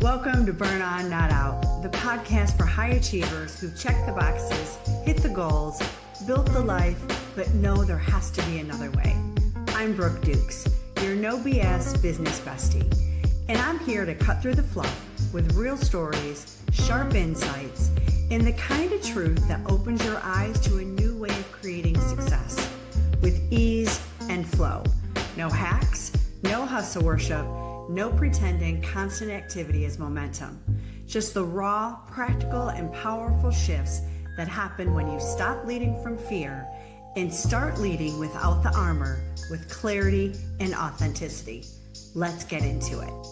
Welcome to Burn On, Not Out, the podcast for high achievers who check the boxes, hit the goals, built the life, but know there has to be another way. I'm Brooke Dukes, your no BS business bestie, and I'm here to cut through the fluff with real stories, sharp insights, and the kind of truth that opens your eyes to a new way of creating success with ease and flow. No hacks, no hustle worship, no pretending constant activity is momentum. Just the raw, practical, and powerful shifts that happen when you stop leading from fear and start leading without the armor, with clarity and authenticity. Let's get into it.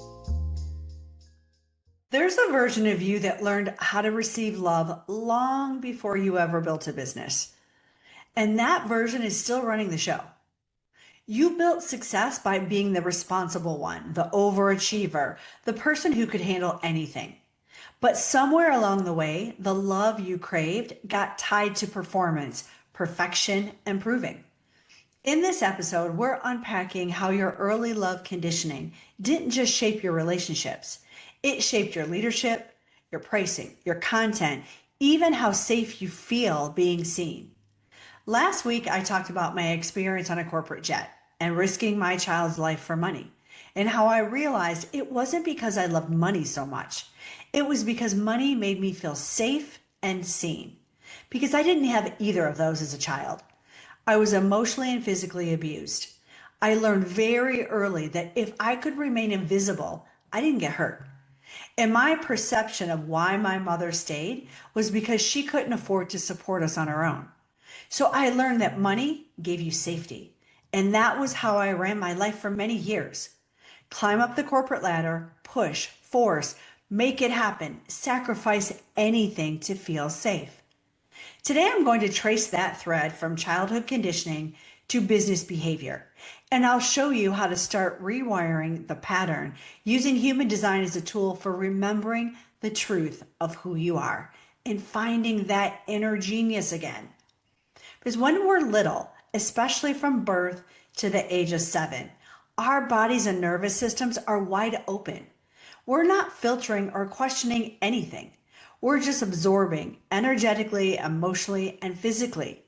There's a version of you that learned how to receive love long before you ever built a business. And that version is still running the show. You built success by being the responsible one, the overachiever, the person who could handle anything. But somewhere along the way, the love you craved got tied to performance, perfection, and proving. In this episode, we're unpacking how your early love conditioning didn't just shape your relationships. It shaped your leadership, your pricing, your content, even how safe you feel being seen. Last week, I talked about my experience on a corporate jet and risking my child's life for money, and how I realized it wasn't because I loved money so much. It was because money made me feel safe and seen, because I didn't have either of those as a child. I was emotionally and physically abused. I learned very early that if I could remain invisible, I didn't get hurt. And my perception of why my mother stayed was because she couldn't afford to support us on her own. So I learned that money gave you safety. And that was how I ran my life for many years. Climb up the corporate ladder, push, force, make it happen, sacrifice anything to feel safe. Today, I'm going to trace that thread from childhood conditioning to business behavior. And I'll show you how to start rewiring the pattern using human design as a tool for remembering the truth of who you are and finding that inner genius again. Because when we're little, especially from birth to the age of 7, our bodies and nervous systems are wide open. We're not filtering or questioning anything. We're just absorbing energetically, emotionally, and physically.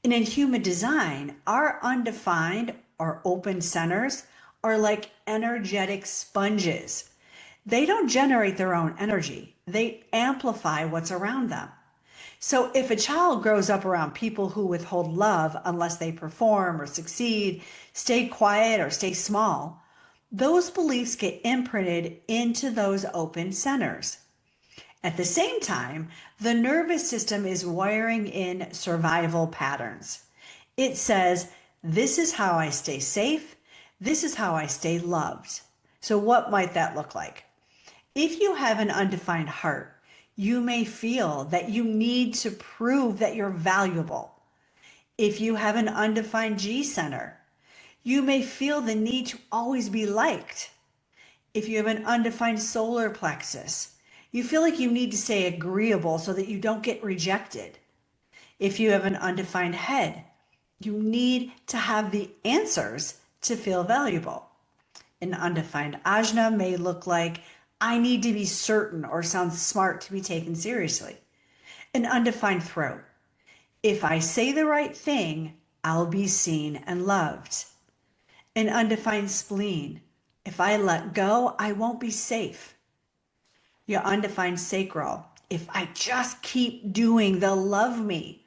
And in human design, our undefined or open centers are like energetic sponges. They don't generate their own energy. They amplify what's around them. So if a child grows up around people who withhold love unless they perform or succeed, stay quiet or stay small, those beliefs get imprinted into those open centers. At the same time, the nervous system is wiring in survival patterns. It says, this is how I stay safe. This is how I stay loved. So what might that look like? If you have an undefined heart, you may feel that you need to prove that you're valuable. If you have an undefined G center, you may feel the need to always be liked. If you have an undefined solar plexus, you feel like you need to stay agreeable so that you don't get rejected. If you have an undefined head, you need to have the answers to feel valuable. An undefined ajna may look like, I need to be certain or sound smart to be taken seriously. An undefined throat. If I say the right thing, I'll be seen and loved. An undefined spleen. If I let go, I won't be safe. Your undefined sacral. If I just keep doing, they'll love me.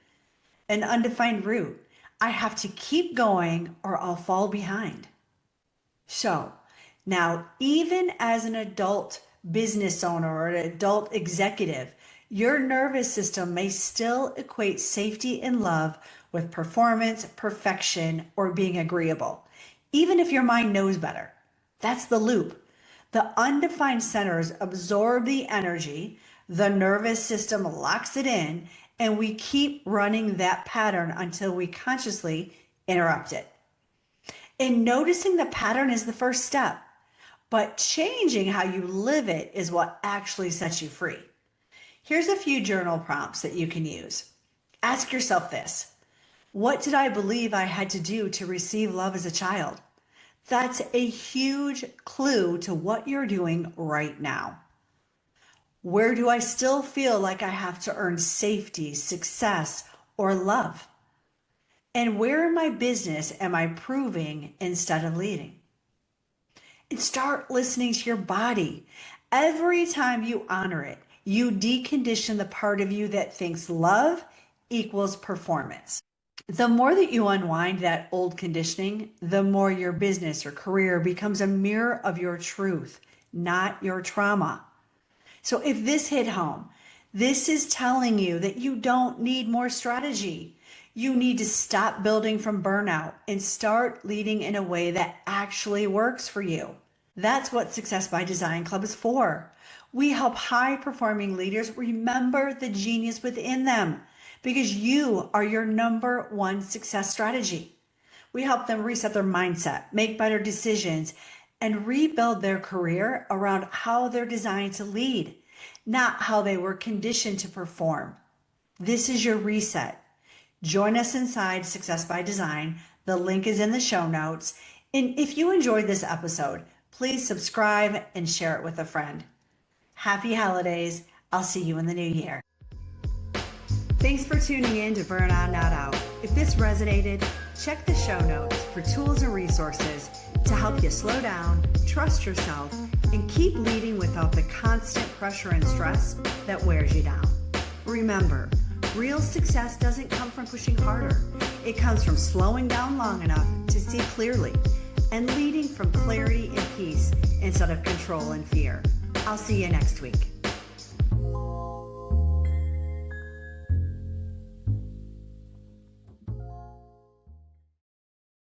An undefined root. I have to keep going or I'll fall behind. So, now, even as an adult business owner or an adult executive, your nervous system may still equate safety and love with performance, perfection, or being agreeable, even if your mind knows better. That's the loop. The undefined centers absorb the energy, the nervous system locks it in, and we keep running that pattern until we consciously interrupt it. And noticing the pattern is the first step. But changing how you live it is what actually sets you free. Here's a few journal prompts that you can use. Ask yourself this: what did I believe I had to do to receive love as a child? That's a huge clue to what you're doing right now. Where do I still feel like I have to earn safety, success, or love? And where in my business am I proving instead of leading? And start listening to your body. Every time you honor it, you decondition the part of you that thinks love equals performance. The more that you unwind that old conditioning, the more your business or career becomes a mirror of your truth, not your trauma. So if this hit home, this is telling you that you don't need more strategy. You need to stop building from burnout and start leading in a way that actually works for you. That's what Success by Design Club is for. We help high-performing leaders remember the genius within them because you are your number one success strategy. We help them reset their mindset, make better decisions, and rebuild their career around how they're designed to lead, not how they were conditioned to perform. This is your reset. Join us inside Success by Design. The link is in the show notes. And if you enjoyed this episode, please subscribe and share it with a friend. Happy holidays. I'll see you in the new year. Thanks for tuning in to Burn On Not Out. If this resonated, check the show notes for tools and resources to help you slow down, trust yourself, and keep leading without the constant pressure and stress that wears you down. Remember, real success doesn't come from pushing harder. It comes from slowing down long enough to see clearly and leading from clarity and peace instead of control and fear. I'll see you next week.